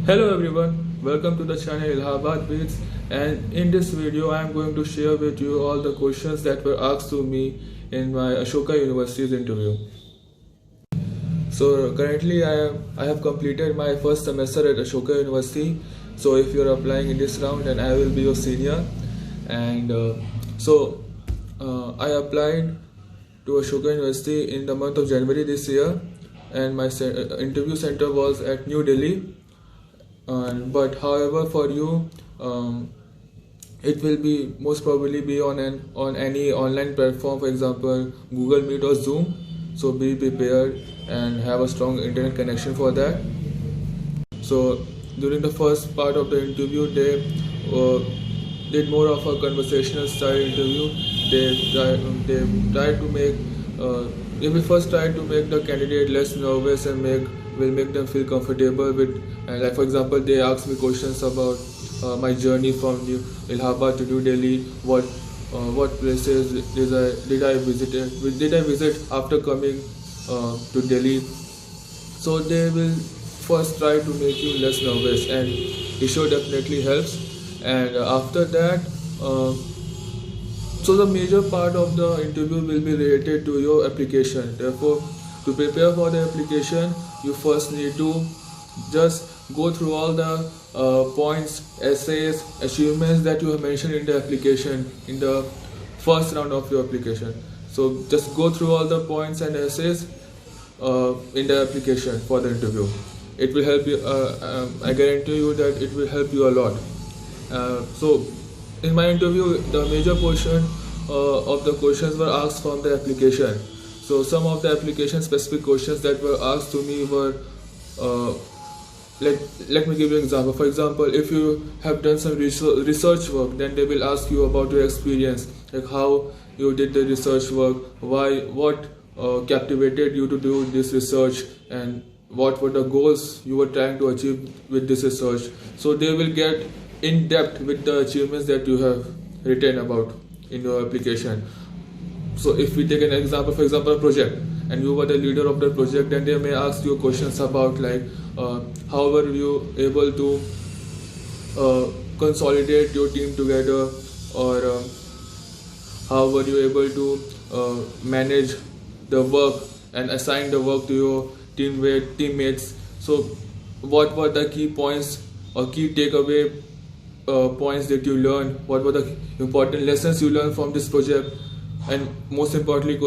Hello everyone, welcome to the channel Allahabd Beats, and in this video I am going to share with you all the questions that were asked to me in my Ashoka University's interview. So currently I have completed my first semester at Ashoka University. So if you are applying in this round, then I will be your senior. And I applied to Ashoka University in the month of January this year, and my interview center was at New Delhi. But however, for you, it will be most probably be on any online platform, for example Google Meet or Zoom. So be prepared and have a strong internet connection for that. So during the first part of the interview, they did more of a conversational style interview. They tried to make they will first try to make the candidate less nervous and will make them feel comfortable with. Like for example, they asked me questions about my journey from Allahabd to New Delhi. What places did I visit after coming to Delhi. So they will first try to make you less nervous, and it sure definitely helps. And after that, so the major part of the interview will be related to your application. Therefore, to prepare for the application, you first need to just go through all the points, essays, achievements that you have mentioned in the application in the first round of your application. So just go through all the points and essays in the application for the interview. It will help you. I guarantee you that it will help you a lot. So in my interview, the major portion of the questions were asked from the application. So some of the application specific questions that were asked to me were let me give you an example. For example, if you have done some research work, then they will ask you about your experience, like how you did the research work, what captivated you to do this research, and what were the goals you were trying to achieve with this research. So they will get in depth with the achievements that you have written about in your application. So if we take an example, for example a project, and you were the leader of the project, then they may ask you questions about like how were you able to consolidate your team together, or how were you able to manage the work and assign the work to your teammates. So what were the key points or key takeaway points that you learned, what were the important lessons you learned from this project, and most important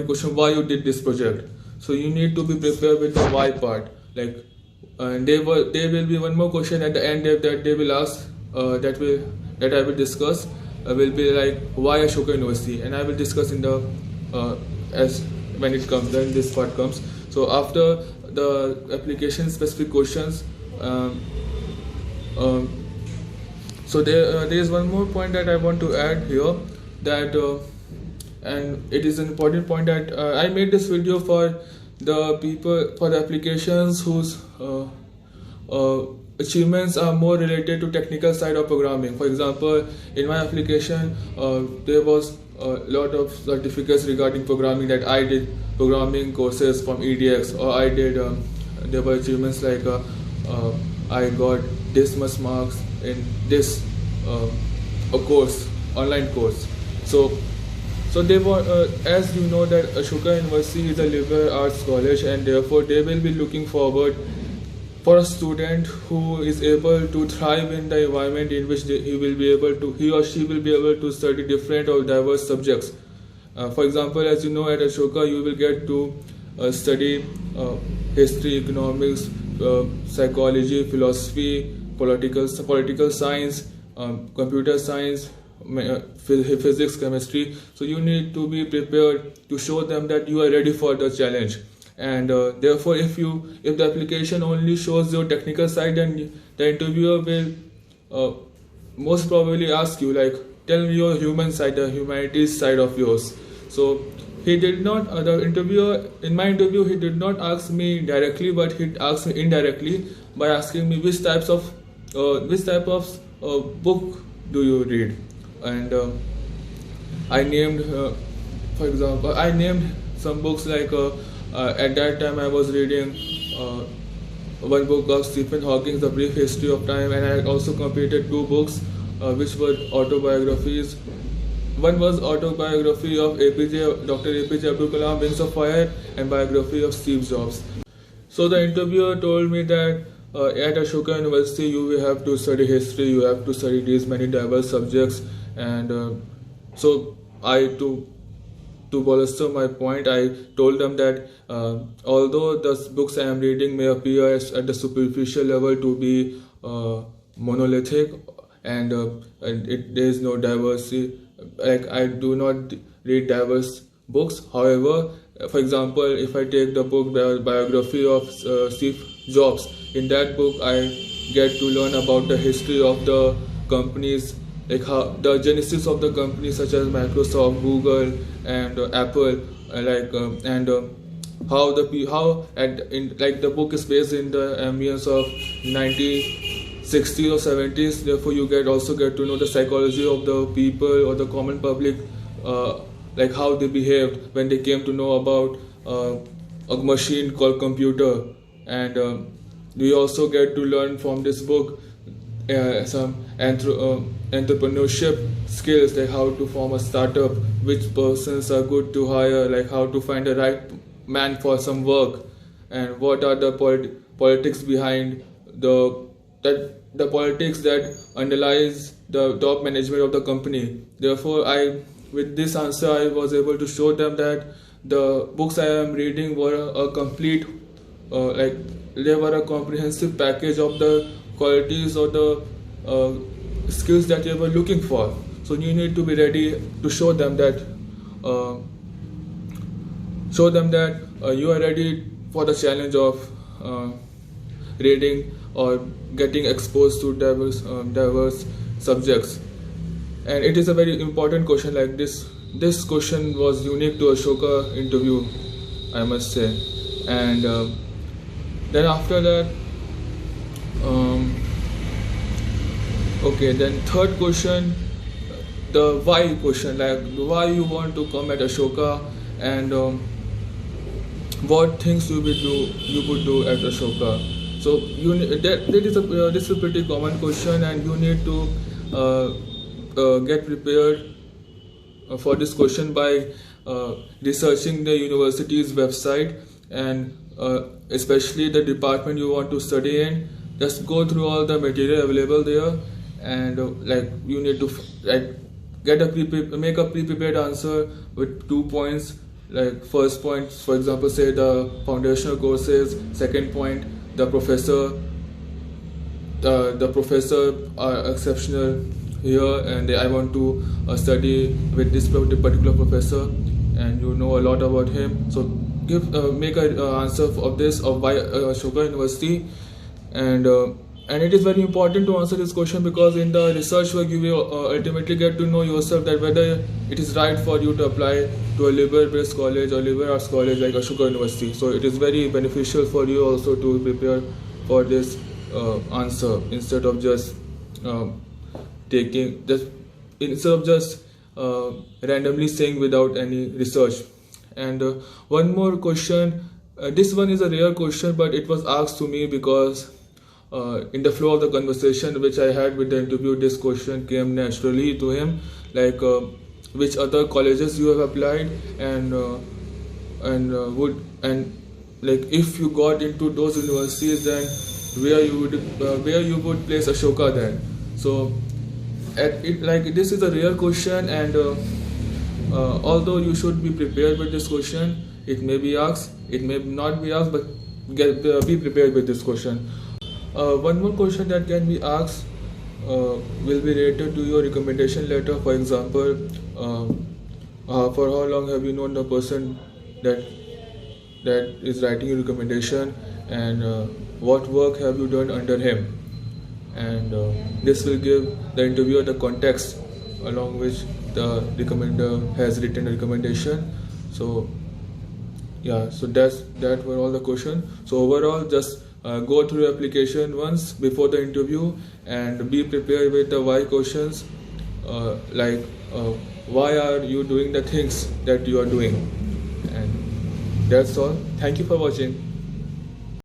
question, why you did this project. So you need to be prepared with the why part. Like and there will be one more question at the end that they will ask that I will discuss, will be like why Ashoka University, and I will discuss in the as when it comes, then this part comes. So after the application specific questions, so there is one more point that I want to add here, that and it is an important point that I made this video for the people, for the applications whose achievements are more related to technical side of programming. For example, in my application there was a lot of certificates regarding programming, that I did programming courses from EDX, or I did there were achievements like I got this much marks in this a course, online course. So they were, as you know, that Ashoka University is a liberal arts college, and therefore they will be looking forward for a student who is able to thrive in the environment in which he or she will be able to study different or diverse subjects. For example, as you know, at Ashoka you will get to study history, economics, psychology, philosophy, political science, computer science, physics, chemistry. So you need to be prepared to show them that you are ready for the challenge. And therefore, if the application only shows your technical side, then the interviewer will most probably ask you like, tell me your human side, the humanities side of yours. So he did not, the interviewer in my interview, he did not ask me directly, but he asked me indirectly by asking me which type of book do you read. And I named, for example, I named some books like at that time I was reading one book of Stephen Hawking's The Brief History of Time, and I also completed two books which were autobiographies. One was autobiography of Dr. APJ Abdul Kalam, Wings of Fire, and biography of Steve Jobs. So the interviewer told me that at Ashoka University you will have to study history, you have to study these many diverse subjects, and so to bolster my point, I told them that although the books I am reading may appear at the superficial level to be monolithic and there is no diversity, like I do not read diverse books. However, for example, if I take the book biography of Steve Jobs, in that book I get to learn about the history of the companies, like how the genesis of the companies such as Microsoft, Google, and Apple, how the book is based in the ambience of 1960s or 70s. Therefore, you also get to know the psychology of the people or the common public, like how they behaved when they came to know about a machine called computer. And we also get to learn from this book some entrepreneurship skills, like how to form a startup, which persons are good to hire, like how to find the right man for some work, and what are the politics behind the politics that underlies the top management of the company. Therefore, with this answer I was able to show them that the books I am reading were a complete they were a comprehensive package of the qualities or the skills that they were looking for. So you need to be ready to show them that you are ready for the challenge of reading or getting exposed to diverse subjects. And it is a very important question. Like this question was unique to Ashoka interview, I must say. And then after that, okay, then third question, the why question, like why you want to come at Ashoka, and what things you would do at Ashoka. So this is a pretty common question, and you need to get prepared for this question by researching the university's website, and especially the department you want to study in. Just go through all the material available there, and you need to make a pre-prepared answer with 2 points. Like first point, for example, say the foundational courses. Second point, the professor are exceptional here, and I want to study with this particular professor, and you know a lot about him. So make an answer of this, of why Ashoka University. And it is very important to answer this question, because in the research work you will ultimately get to know yourself that whether it is right for you to apply to a liberal-based college or liberal arts college like Ashoka University. So it is very beneficial for you also to prepare for this answer, instead of just randomly saying without any research. And one more question. This one is a rare question, but it was asked to me because in the flow of the conversation which I had with the interview, this question came naturally to him, like which other colleges you have applied, and if you got into those universities, then where you would place Ashoka then. So this is a rare question, and although you should be prepared with this question, it may be asked, it may not be asked, but be prepared with this question. One more question that can be asked will be related to your recommendation letter. For example, for how long have you known the person that is writing your recommendation, and what work have you done under him? And this will give the interviewer the context along which the recommender has written a recommendation. So yeah, so that were all the questions. So overall, just go through your application once before the interview, and be prepared with the why questions, why are you doing the things that you are doing. And that's all. Thank you for watching.